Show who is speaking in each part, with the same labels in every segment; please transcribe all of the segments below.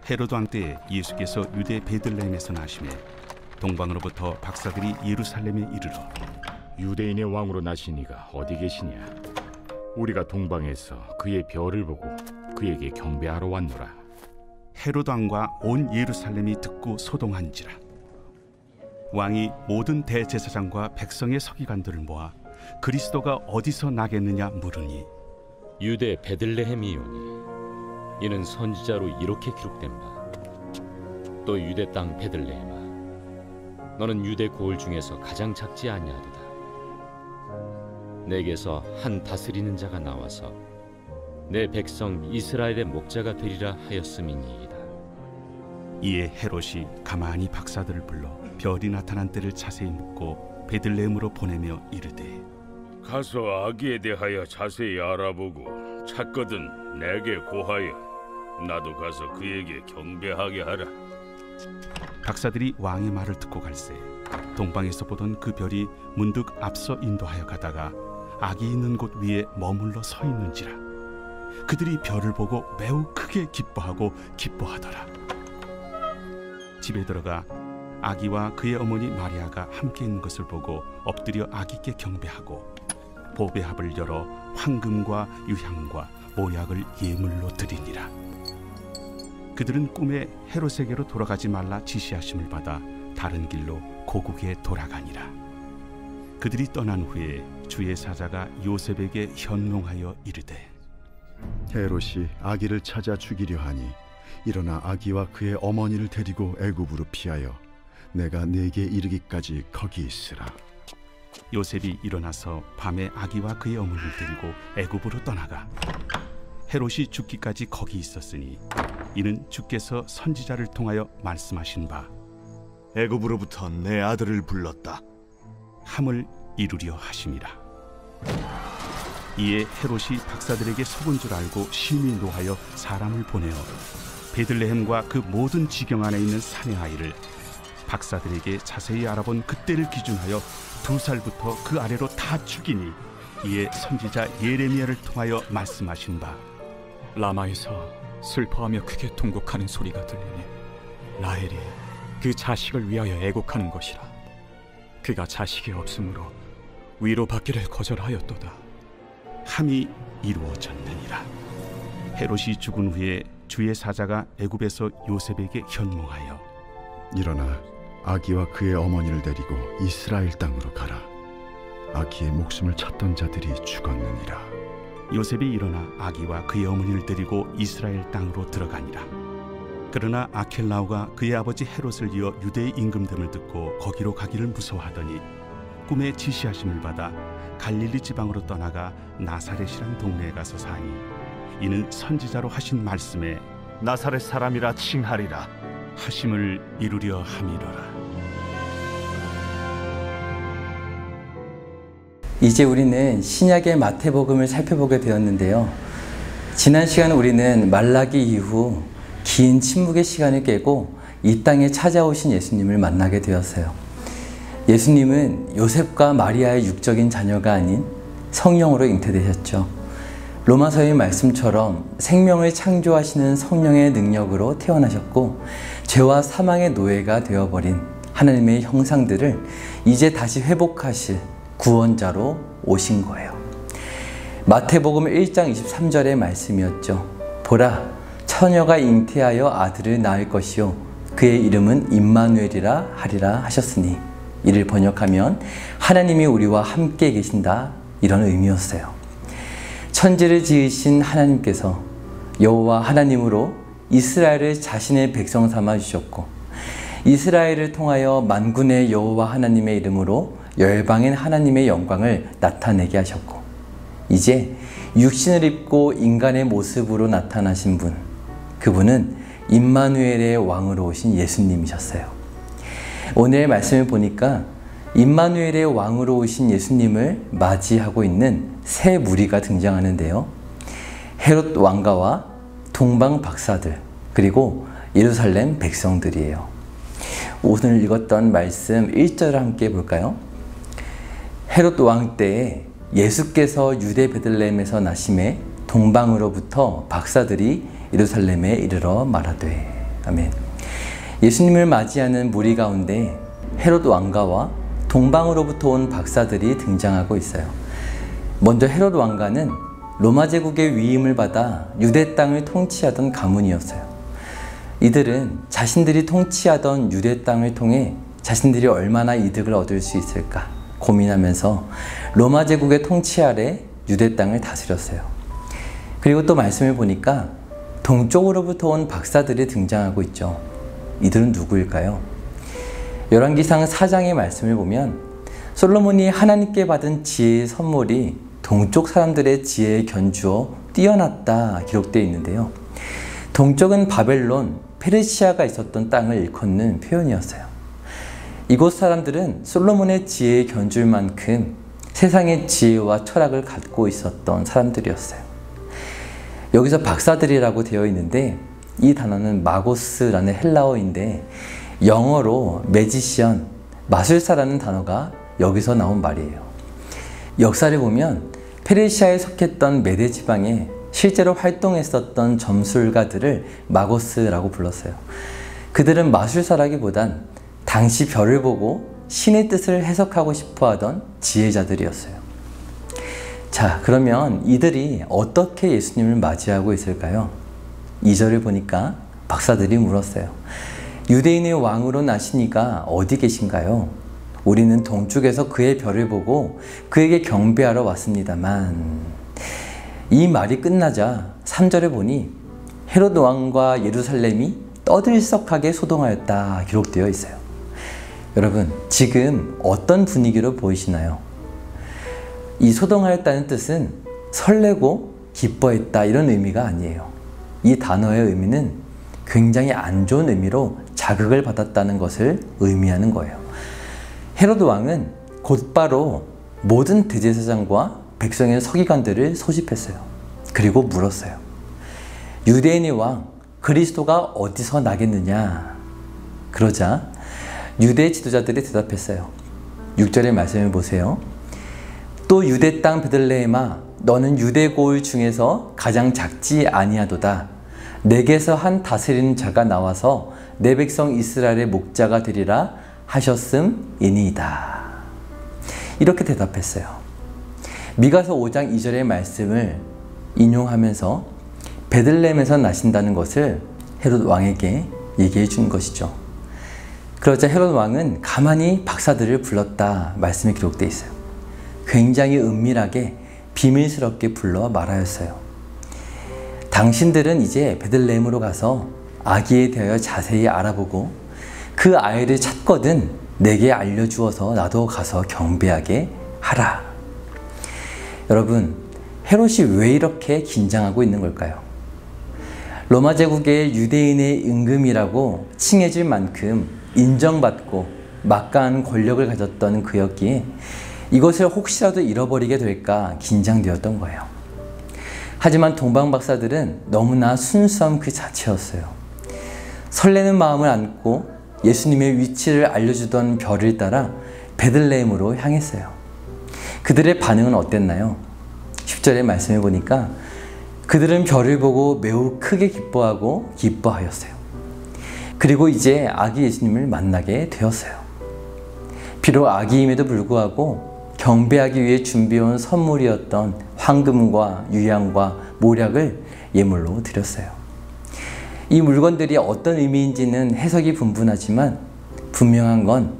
Speaker 1: 헤롯 왕 때에 예수께서 유대 베들레헴에서 나시매 동방으로부터 박사들이 예루살렘에 이르러
Speaker 2: 유대인의 왕으로 나시니가 어디 계시냐? 우리가 동방에서 그의 별을 보고 그에게 경배하러 왔노라.
Speaker 1: 헤롯 왕과 온 예루살렘이 듣고 소동한지라. 왕이 모든 대제사장과 백성의 서기관들을 모아 그리스도가 어디서 나겠느냐 물으니
Speaker 3: 유대 베들레헴이오니 이는 선지자로 이렇게 기록된 바. 또 유대 땅 베들레헴아, 너는 유대 고을 중에서 가장 작지 아니하도다. 내게서 한 다스리는 자가 나와서 내 백성 이스라엘의 목자가 되리라 하였음이니이다.
Speaker 1: 이에 헤롯이 가만히 박사들을 불러 별이 나타난 때를 자세히 묻고 베들레헴으로 보내며 이르되
Speaker 4: 가서 아기에 대하여 자세히 알아보고 찾거든 내게 고하여 나도 가서 그에게 경배하게 하라.
Speaker 1: 박사들이 왕의 말을 듣고 갈새 동방에서 보던 그 별이 문득 앞서 인도하여 가다가 아기 있는 곳 위에 머물러 서 있는지라. 그들이 별을 보고 매우 크게 기뻐하더라. 집에 들어가 아기와 그의 어머니 마리아가 함께 있는 것을 보고 엎드려 아기께 경배하고 보배합을 열어 황금과 유향과 모약을 예물로 드리니라. 그들은 꿈에 헤롯에게로 돌아가지 말라 지시하심을 받아 다른 길로 고국에 돌아가니라. 그들이 떠난 후에 주의 사자가 요셉에게 현몽하여 이르되
Speaker 5: 헤롯이 아기를 찾아 죽이려 하니 일어나 아기와 그의 어머니를 데리고 애굽으로 피하여 내가 네게 이르기까지 거기 있으라.
Speaker 1: 요셉이 일어나서 밤에 아기와 그의 어머니를 데리고 애굽으로 떠나가 헤롯이 죽기까지 거기 있었으니 이는 주께서 선지자를 통하여 말씀하신 바
Speaker 6: 애굽으로부터 내 아들을 불렀다
Speaker 1: 함을 이루려 하심이라. 이에 헤롯이 박사들에게 속은 줄 알고 심히 노하여 사람을 보내어 베들레헴과 그 모든 지경 안에 있는 사내 아이를 박사들에게 자세히 알아본 그때를 기준하여 2살부터 그 아래로 다 죽이니 이에 선지자 예레미야를 통하여 말씀하신 바
Speaker 7: 라마에서 슬퍼하며 크게 통곡하는 소리가 들리니 라헬이 그 자식을 위하여 애곡하는 것이라. 그가 자식이 없으므로 위로받기를 거절하였도다
Speaker 1: 함이 이루어졌느니라. 헤롯이 죽은 후에 주의 사자가 애굽에서 요셉에게 현몽하여
Speaker 5: 일어나 아기와 그의 어머니를 데리고 이스라엘 땅으로 가라. 아기의 목숨을 찾던 자들이 죽었느니라.
Speaker 1: 요셉이 일어나 아기와 그의 어머니를 데리고 이스라엘 땅으로 들어가니라. 그러나 아켈라오가 그의 아버지 헤롯을 이어 유대의 임금됨을 듣고 거기로 가기를 무서워하더니 꿈에 지시하심을 받아 갈릴리 지방으로 떠나가 나사렛이란 동네에 가서 사니 이는 선지자로 하신 말씀에
Speaker 6: 나사렛 사람이라 칭하리라
Speaker 1: 하심을 이루려 함이로라.
Speaker 8: 이제 우리는 신약의 마태복음을 살펴보게 되었는데요. 지난 시간 우리는 말라기 이후 긴 침묵의 시간을 깨고 이 땅에 찾아오신 예수님을 만나게 되었어요. 예수님은 요셉과 마리아의 육적인 자녀가 아닌 성령으로 잉태되셨죠. 로마서의 말씀처럼 생명을 창조하시는 성령의 능력으로 태어나셨고 죄와 사망의 노예가 되어버린 하나님의 형상들을 이제 다시 회복하실 구원자로 오신 거예요. 마태복음 1장 23절의 말씀이었죠. 보라, 처녀가 잉태하여 아들을 낳을 것이요 그의 이름은 임마누엘이라 하리라 하셨으니 이를 번역하면 하나님이 우리와 함께 계신다, 이런 의미였어요. 천지를 지으신 하나님께서 여호와 하나님으로 이스라엘을 자신의 백성 삼아 주셨고 이스라엘을 통하여 만군의 여호와 하나님의 이름으로 열방인 하나님의 영광을 나타내게 하셨고 이제 육신을 입고 인간의 모습으로 나타나신 분, 그분은 임마누엘의 왕으로 오신 예수님이셨어요. 오늘 말씀을 보니까 임마누엘의 왕으로 오신 예수님을 맞이하고 있는 세 무리가 등장하는데요. 헤롯 왕가와 동방 박사들, 그리고 예루살렘 백성들이에요. 오늘 읽었던 말씀 1절을 함께 볼까요? 헤롯 왕 때에 예수께서 유대 베들레헴에서 나심에 동방으로부터 박사들이 예루살렘에 이르러 말하되. 아멘. 예수님을 맞이하는 무리 가운데 헤롯 왕가와 동방으로부터 온 박사들이 등장하고 있어요. 먼저 헤롯 왕가는 로마 제국의 위임을 받아 유대 땅을 통치하던 가문이었어요. 이들은 자신들이 통치하던 유대 땅을 통해 자신들이 얼마나 이득을 얻을 수 있을까 고민하면서 로마 제국의 통치 아래 유대 땅을 다스렸어요. 그리고 또 말씀을 보니까 동쪽으로부터 온 박사들이 등장하고 있죠. 이들은 누구일까요? 열왕기상 4장의 말씀을 보면 솔로몬이 하나님께 받은 지혜의 선물이 동쪽 사람들의 지혜에 견주어 뛰어났다 기록되어 있는데요. 동쪽은 바벨론, 페르시아가 있었던 땅을 일컫는 표현이었어요. 이곳 사람들은 솔로몬의 지혜에 견줄 만큼 세상의 지혜와 철학을 갖고 있었던 사람들이었어요. 여기서 박사들이라고 되어 있는데 이 단어는 마고스라는 헬라어인데 영어로 매지션, 마술사라는 단어가 여기서 나온 말이에요. 역사를 보면 페르시아에 속했던 메데 지방에 실제로 활동했었던 점술가들을 마고스라고 불렀어요. 그들은 마술사라기보단 당시 별을 보고 신의 뜻을 해석하고 싶어 하던 지혜자들이었어요. 자, 그러면 이들이 어떻게 예수님을 맞이하고 있을까요? 2절을 보니까 박사들이 물었어요. 유대인의 왕으로 나시니가 어디 계신가요? 우리는 동쪽에서 그의 별을 보고 그에게 경배하러 왔습니다만. 이 말이 끝나자 3절에 보니 헤롯 왕과 예루살렘이 떠들썩하게 소동하였다 기록되어 있어요. 여러분, 지금 어떤 분위기로 보이시나요? 이 소동하였다는 뜻은 설레고 기뻐했다 이런 의미가 아니에요. 이 단어의 의미는 굉장히 안 좋은 의미로 자극을 받았다는 것을 의미하는 거예요. 헤롯 왕은 곧바로 모든 대제사장과 백성의 서기관들을 소집했어요. 그리고 물었어요. 유대인의 왕 그리스도가 어디서 나겠느냐? 그러자 유대 지도자들이 대답했어요. 6절의 말씀을 보세요. 또 유대 땅 베들레헴아 너는 유대 고을 중에서 가장 작지 아니하도다. 내게서 한 다스리는 자가 나와서 내 백성 이스라엘의 목자가 되리라 하셨음이니이다. 이렇게 대답했어요. 미가서 5장 2절의 말씀을 인용하면서 베들레헴에서 나신다는 것을 헤롯 왕에게 얘기해 준 것이죠. 그러자 헤롯 왕은 가만히 박사들을 불렀다 말씀이 기록되어 있어요. 굉장히 은밀하게 비밀스럽게 불러 말하였어요. 당신들은 이제 베들레헴으로 가서 아기에 대하여 자세히 알아보고 그 아이를 찾거든 내게 알려주어서 나도 가서 경배하게 하라. 여러분, 헤롯이 왜 이렇게 긴장하고 있는 걸까요? 로마 제국의 유대인의 임금이라고 칭해질 만큼 인정받고 막강한 권력을 가졌던 그였기에 이것을 혹시라도 잃어버리게 될까 긴장되었던 거예요. 하지만 동방 박사들은 너무나 순수함 그 자체였어요. 설레는 마음을 안고 예수님의 위치를 알려주던 별을 따라 베들레헴으로 향했어요. 그들의 반응은 어땠나요? 10절의 말씀을 보니까 그들은 별을 보고 매우 크게 기뻐하였어요. 그리고 이제 아기 예수님을 만나게 되었어요. 비록 아기임에도 불구하고 경배하기 위해 준비해온 선물이었던 황금과 유향과 모략을 예물로 드렸어요. 이 물건들이 어떤 의미인지는 해석이 분분하지만 분명한 건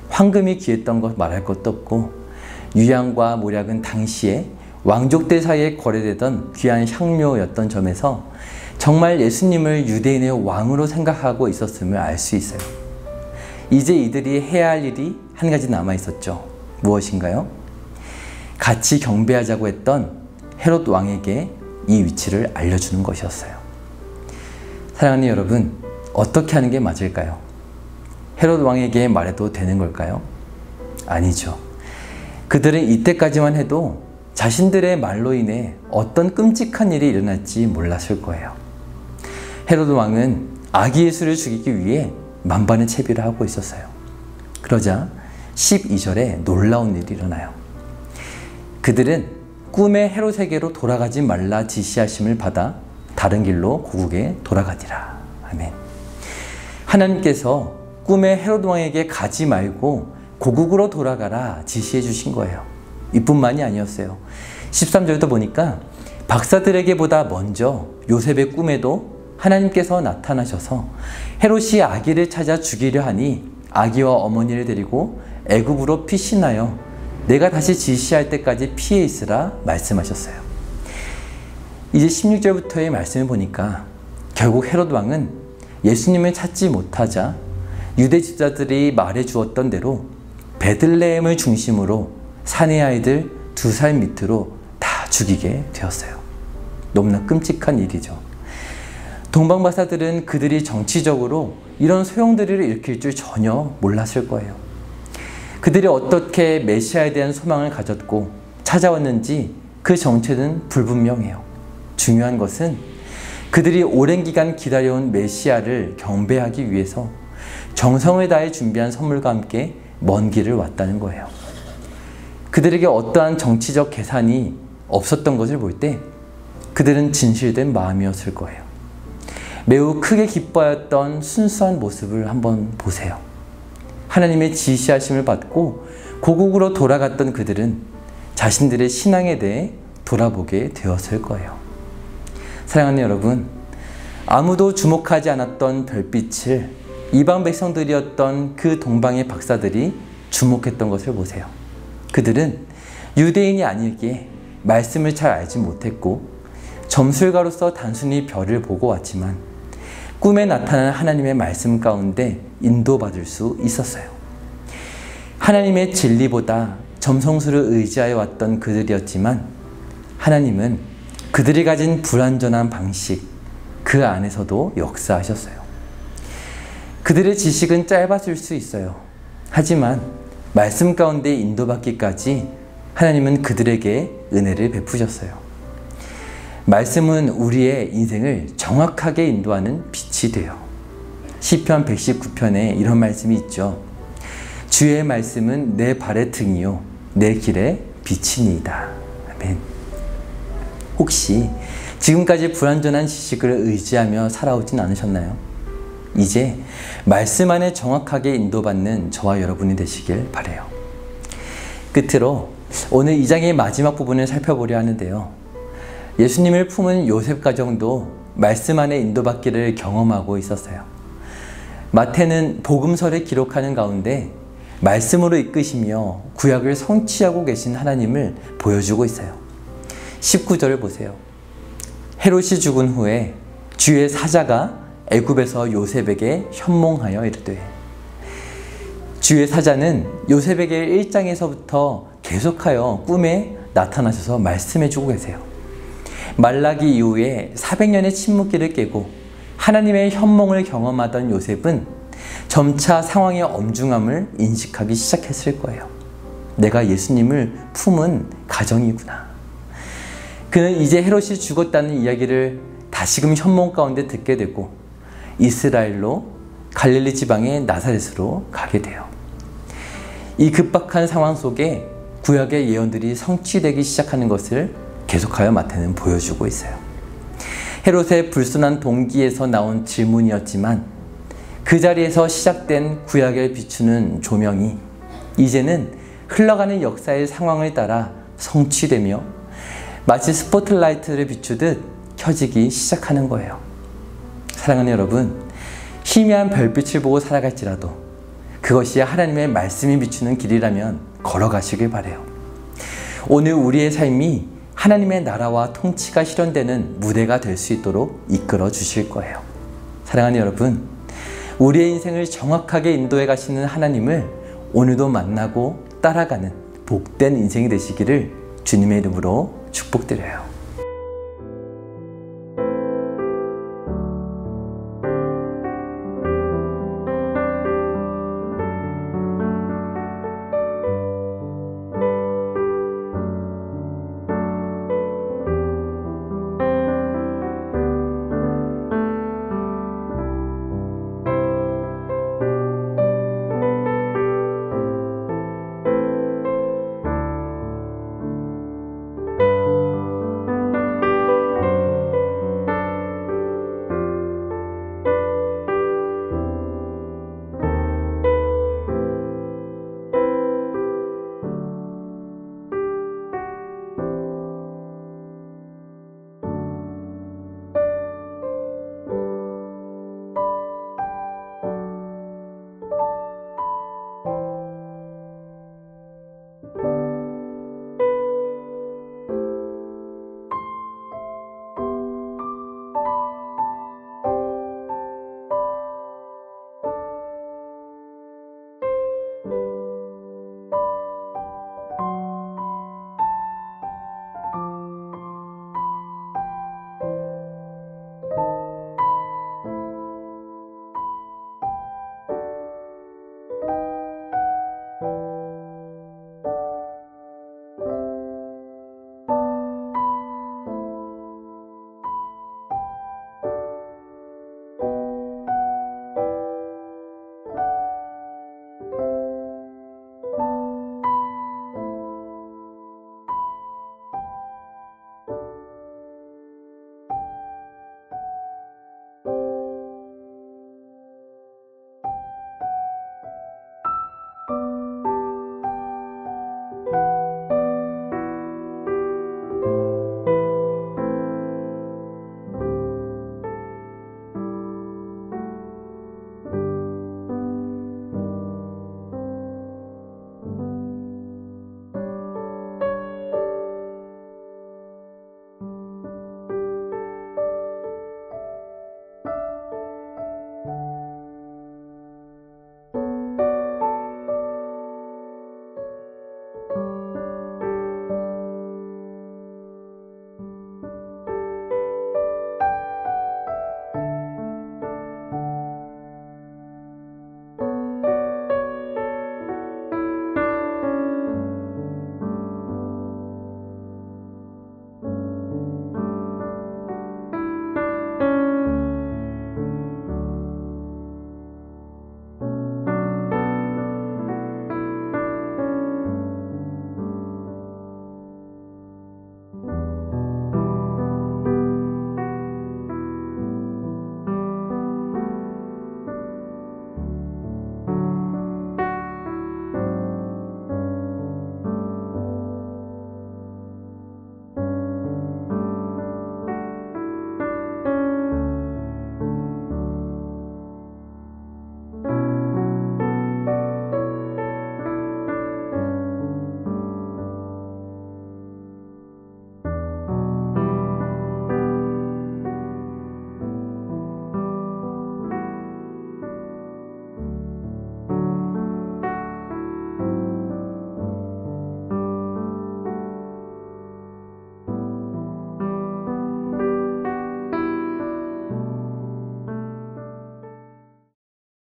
Speaker 8: 황금이 귀했던 것 말할 것도 없고 유향과 모략은 당시에 왕족들 사이에 거래되던 귀한 향료였던 점에서 정말 예수님을 유대인의 왕으로 생각하고 있었음을 알 수 있어요. 이제 이들이 해야 할 일이 한 가지 남아 있었죠. 무엇인가요? 같이 경배하자고 했던 헤롯 왕에게 이 위치를 알려주는 것이었어요. 사랑하는 여러분, 어떻게 하는 게 맞을까요? 헤롯 왕에게 말해도 되는 걸까요? 아니죠. 그들은 이때까지만 해도 자신들의 말로 인해 어떤 끔찍한 일이 일어날지 몰랐을 거예요. 헤롯 왕은 아기 예수를 죽이기 위해 만반의 채비를 하고 있었어요. 그러자 12절에 놀라운 일이 일어나요. 그들은 꿈에 헤롯에게로 돌아가지 말라 지시하심을 받아 다른 길로 고국에 돌아가니라. 아멘. 하나님께서 꿈에 헤롯 왕에게 가지 말고 고국으로 돌아가라 지시해 주신 거예요. 이뿐만이 아니었어요. 13절도 보니까 박사들에게보다 먼저 요셉의 꿈에도 하나님께서 나타나셔서 헤롯이 아기를 찾아 죽이려 하니 아기와 어머니를 데리고 애굽으로 피신하여 내가 다시 지시할 때까지 피해 있으라 말씀하셨어요. 이제 16절부터의 말씀을 보니까 결국 헤롯 왕은 예수님을 찾지 못하자 유대 지도자들이 말해 주었던 대로 베들레헴을 중심으로 사내 아이들 2살 밑으로 다 죽이게 되었어요. 너무나 끔찍한 일이죠. 동방박사들은 그들이 정치적으로 이런 소용돌이를 일으킬 줄 전혀 몰랐을 거예요. 그들이 어떻게 메시아에 대한 소망을 가졌고 찾아왔는지 그 정체는 불분명해요. 중요한 것은 그들이 오랜 기간 기다려온 메시아를 경배하기 위해서 정성을 다해 준비한 선물과 함께 먼 길을 왔다는 거예요. 그들에게 어떠한 정치적 계산이 없었던 것을 볼 때 그들은 진실된 마음이었을 거예요. 매우 크게 기뻐하였던 순수한 모습을 한번 보세요. 하나님의 지시하심을 받고 고국으로 돌아갔던 그들은 자신들의 신앙에 대해 돌아보게 되었을 거예요. 사랑하는 여러분, 아무도 주목하지 않았던 별빛을 이방 백성들이었던 그 동방의 박사들이 주목했던 것을 보세요. 그들은 유대인이 아니기에 말씀을 잘 알지 못했고 점술가로서 단순히 별을 보고 왔지만 꿈에 나타난 하나님의 말씀 가운데 인도받을 수 있었어요. 하나님의 진리보다 점성술을 의지하여 왔던 그들이었지만 하나님은 그들이 가진 불완전한 방식, 그 안에서도 역사하셨어요. 그들의 지식은 짧았을 수 있어요. 하지만 말씀 가운데 인도받기까지 하나님은 그들에게 은혜를 베푸셨어요. 말씀은 우리의 인생을 정확하게 인도하는 빛이 돼요. 시편 119편에 이런 말씀이 있죠. 주의 말씀은 내 발의 등이요 내 길의 빛이니이다. 아멘. 혹시 지금까지 불완전한 지식을 의지하며 살아오진 않으셨나요? 이제 말씀 안에 정확하게 인도받는 저와 여러분이 되시길 바라요. 끝으로 오늘 2장의 마지막 부분을 살펴보려 하는데요. 예수님을 품은 요셉 가정도 말씀 안에 인도받기를 경험하고 있었어요. 마태는 복음서를 기록하는 가운데 말씀으로 이끄시며 구약을 성취하고 계신 하나님을 보여주고 있어요. 19절을 보세요. 헤롯이 죽은 후에 주의 사자가 애굽에서 요셉에게 현몽하여 이르되, 주의 사자는 요셉에게 1장에서부터 계속하여 꿈에 나타나셔서 말씀해주고 계세요. 말라기 이후에 400년의 침묵기를 깨고 하나님의 현몽을 경험하던 요셉은 점차 상황의 엄중함을 인식하기 시작했을 거예요. 내가 예수님을 품은 가정이구나. 그는 이제 헤롯이 죽었다는 이야기를 다시금 현몽 가운데 듣게 되고 이스라엘로 갈릴리 지방의 나사렛으로 가게 돼요. 이 급박한 상황 속에 구약의 예언들이 성취되기 시작하는 것을 계속하여 마태는 보여주고 있어요. 헤롯의 불순한 동기에서 나온 질문이었지만 그 자리에서 시작된 구약을 비추는 조명이 이제는 흘러가는 역사의 상황을 따라 성취되며 마치 스포트라이트를 비추듯 켜지기 시작하는 거예요. 사랑하는 여러분, 희미한 별빛을 보고 살아갈지라도 그것이 하나님의 말씀이 비추는 길이라면 걸어가시길 바라요. 오늘 우리의 삶이 하나님의 나라와 통치가 실현되는 무대가 될 수 있도록 이끌어 주실 거예요. 사랑하는 여러분, 우리의 인생을 정확하게 인도해 가시는 하나님을 오늘도 만나고 따라가는 복된 인생이 되시기를 주님의 이름으로 축복드려요.